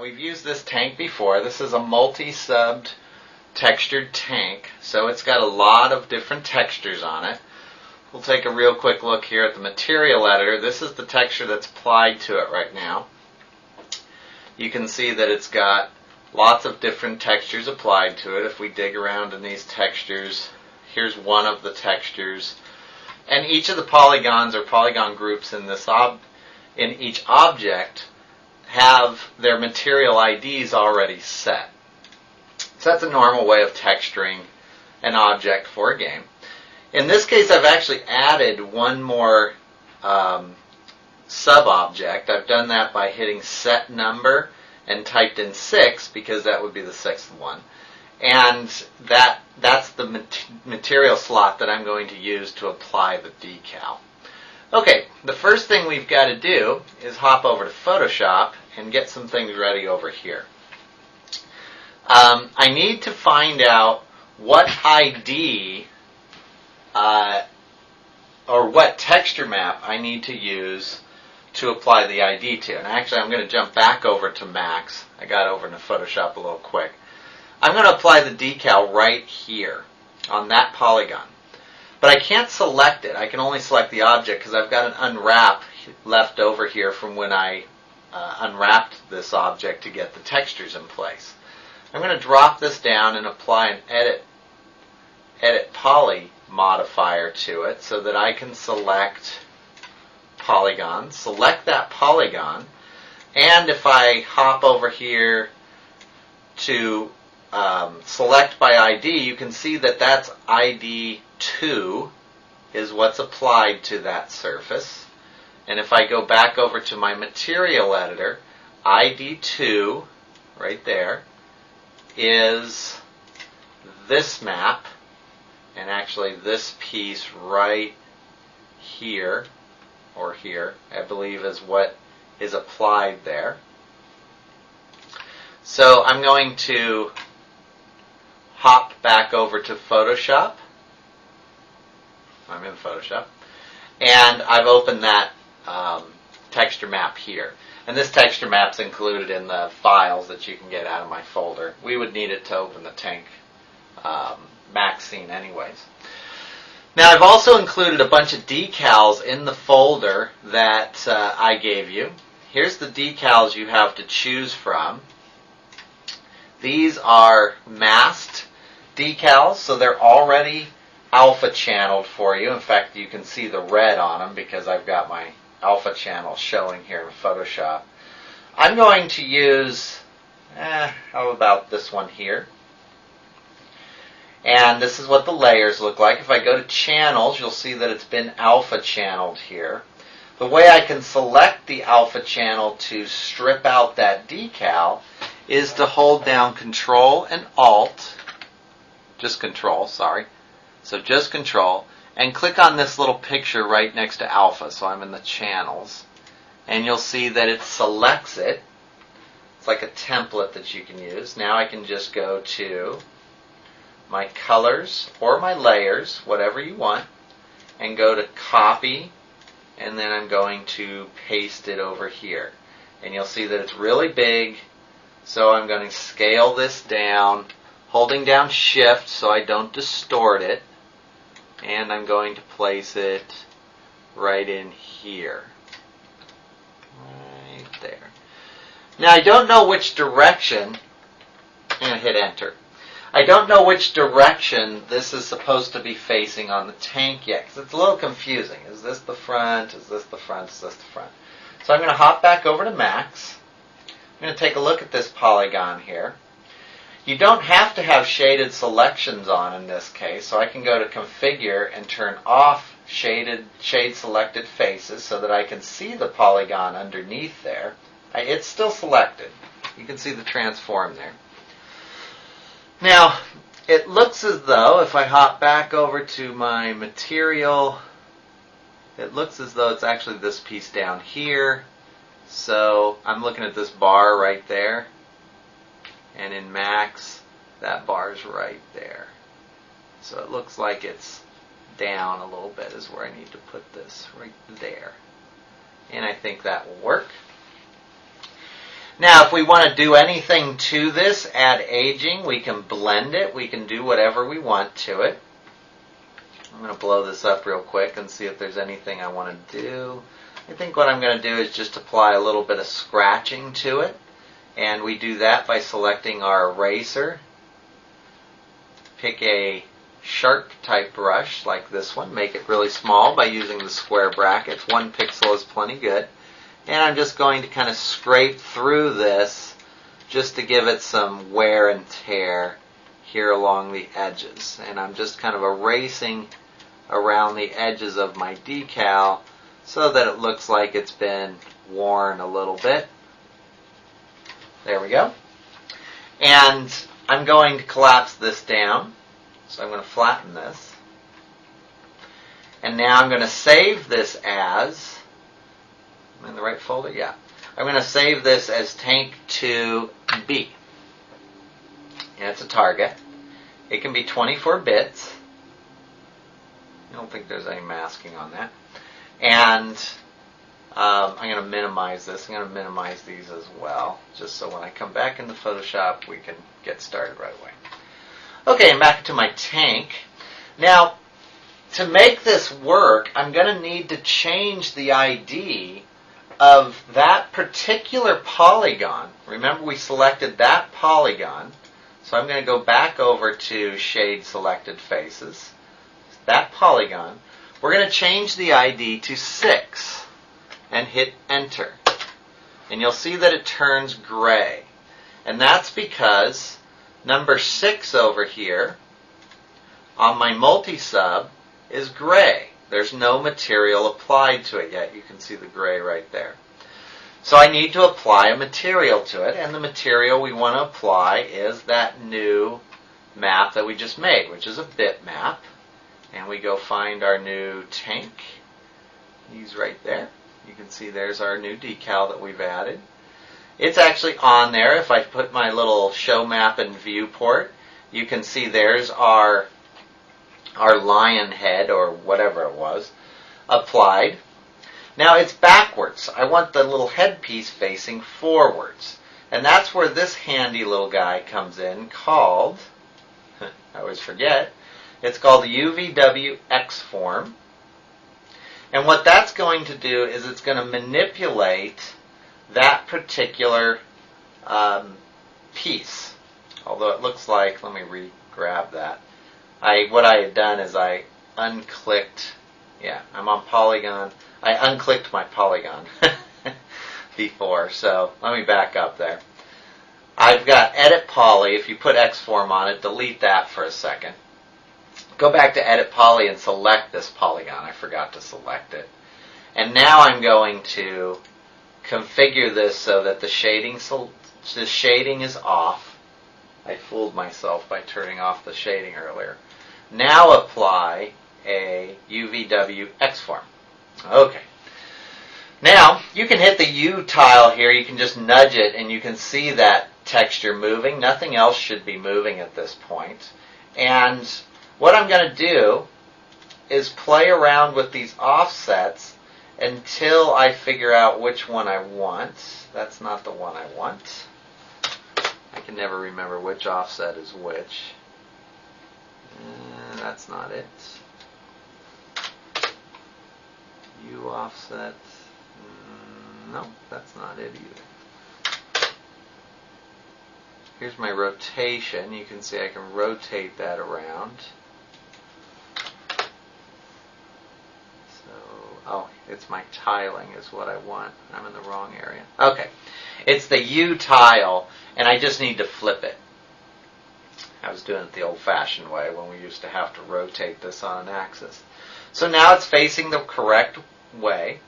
We've used this tank before. This is a multi-subbed textured tank, so it's got a lot of different textures on it. We'll take a real quick look here at the material editor. This is the texture that's applied to it right now. You can see that it's got lots of different textures applied to it. If we dig around in these textures, here's one of the textures. And each of the polygons or polygon groups in this in each object have their material IDs already set. So that's a normal way of texturing an object for a game. In this case, I've actually added one more sub-object. I've done that by hitting set number and typed in 6 because that would be the sixth one. And that's the material slot that I'm going to use to apply the decal. Okay, the first thing we've got to do is hop over to Photoshop and get some things ready over here. I need to find out what ID or what texture map I need to use to apply the ID to. And actually, I'm going to jump back over to Max. I got over into Photoshop a little quick. I'm going to apply the decal right here on that polygon. But I can't select it. I can only select the object because I've got an unwrap left over here from when I unwrapped this object to get the textures in place. I'm going to drop this down and apply an edit poly modifier to it so that I can select polygon, select that polygon, and if I hop over here to select by ID, you can see that that's ID 2 is what's applied to that surface. And if I go back over to my material editor, ID 2 right there is this map, and actually this piece right here, or here, I believe is what is applied there. So I'm going to hop back over to Photoshop. I'm in Photoshop. And I've opened that texture map here. And this texture map's included in the files that you can get out of my folder. We would need it to open the tank Max scene anyways. Now I've also included a bunch of decals in the folder that I gave you. Here's the decals you have to choose from. These are masked decals, so they're already alpha channeled for you. In fact, you can see the red on them because I've got my alpha channel showing here in Photoshop. I'm going to use, how about this one here? And this is what the layers look like. If I go to channels, you'll see that it's been alpha channeled here. The way I can select the alpha channel to strip out that decal is to hold down Control and Alt, just Control, sorry. So just Control, and click on this little picture right next to alpha. So I'm in the channels, and you'll see that it selects it. It's like a template that you can use. Now I can just go to my colors or my layers, whatever you want, and go to copy, and then I'm going to paste it over here. And you'll see that it's really big, so I'm going to scale this down, holding down Shift so I don't distort it, and I'm going to place it right in here. Right there. Now I don't know which direction, I'm going to hit Enter. I don't know which direction this is supposed to be facing on the tank yet, because it's a little confusing. Is this the front? Is this the front? Is this the front? So I'm going to hop back over to Max. I'm going to take a look at this polygon here. You don't have to have shaded selections on in this case, so I can go to Configure and turn off shade selected faces so that I can see the polygon underneath there. It's still selected. You can see the transform there. Now, it looks as though, if I hop back over to my material, it looks as though it's actually this piece down here. So I'm looking at this bar right there, and in Max, that bar's right there. So it looks like it's down a little bit is where I need to put this, right there. And I think that will work. Now, if we want to do anything to this, add aging, we can blend it. We can do whatever we want to it. I'm going to blow this up real quick and see if there's anything I want to do. I think what I'm going to do is just apply a little bit of scratching to it. And we do that by selecting our eraser. Pick a sharp type brush like this one. Make it really small by using the square brackets. 1 pixel is plenty good. And I'm just going to kind of scrape through this just to give it some wear and tear here along the edges. And I'm just kind of erasing around the edges of my decal so that it looks like it's been worn a little bit. There we go. And I'm going to collapse this down. So I'm going to flatten this. And now I'm going to save this as, am I in the right folder? Yeah. I'm going to save this as Tank 2B. And it's a target. It can be 24 bits. I don't think there's any masking on that. And I'm going to minimize this. I'm going to minimize these as well, just so when I come back into Photoshop, we can get started right away. Okay, I'm back to my tank. Now, to make this work, I'm going to need to change the ID of that particular polygon. Remember, we selected that polygon. So I'm going to go back over to Shade Selected Faces. That polygon. We're going to change the ID to 6 and hit Enter. And you'll see that it turns gray. And that's because number 6 over here on my multi-sub is gray. There's no material applied to it yet. You can see the gray right there. So I need to apply a material to it, and the material we want to apply is that new map that we just made, which is a bitmap. And we go find our new tank. He's right there. You can see there's our new decal that we've added. It's actually on there. If I put my little show map and viewport, you can see there's our lion head, or whatever it was, applied. Now it's backwards. I want the little headpiece facing forwards. And that's where this handy little guy comes in called, I always forget, it's called the UVW X-Form. And what that's going to do is it's going to manipulate that particular piece. Although it looks like, let me re-grab that. What I had done is I unclicked, I'm on polygon. I unclicked my polygon before, so let me back up there. I've got Edit Poly. If you put X-Form on it, delete that for a second. Go back to Edit Poly and select this polygon. I forgot to select it. And now I'm going to configure this so that the shading is off. I fooled myself by turning off the shading earlier. Now apply a UVW X-Form. Okay. Now, you can hit the U tile here. You can just nudge it and you can see that texture moving. Nothing else should be moving at this point. And what I'm going to do is play around with these offsets until I figure out which one I want. That's not the one I want. I can never remember which offset is which. That's not it. U offset. No, that's not it either. Here's my rotation. You can see I can rotate that around. Oh, it's my tiling is what I want. I'm in the wrong area. Okay. It's the U tile, and I just need to flip it. I was doing it the old-fashioned way when we used to have to rotate this on an axis. So now it's facing the correct way,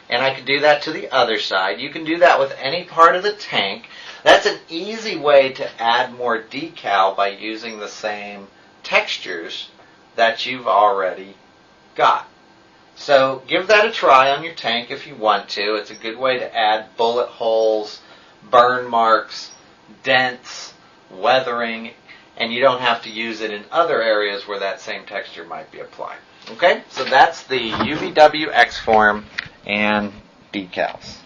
and I can do that to the other side. You can do that with any part of the tank. That's an easy way to add more decal by using the same textures that you've already got. So give that a try on your tank if you want to. It's a good way to add bullet holes, burn marks, dents, weathering, and you don't have to use it in other areas where that same texture might be applied. Okay, so that's the UVW X-Form and decals.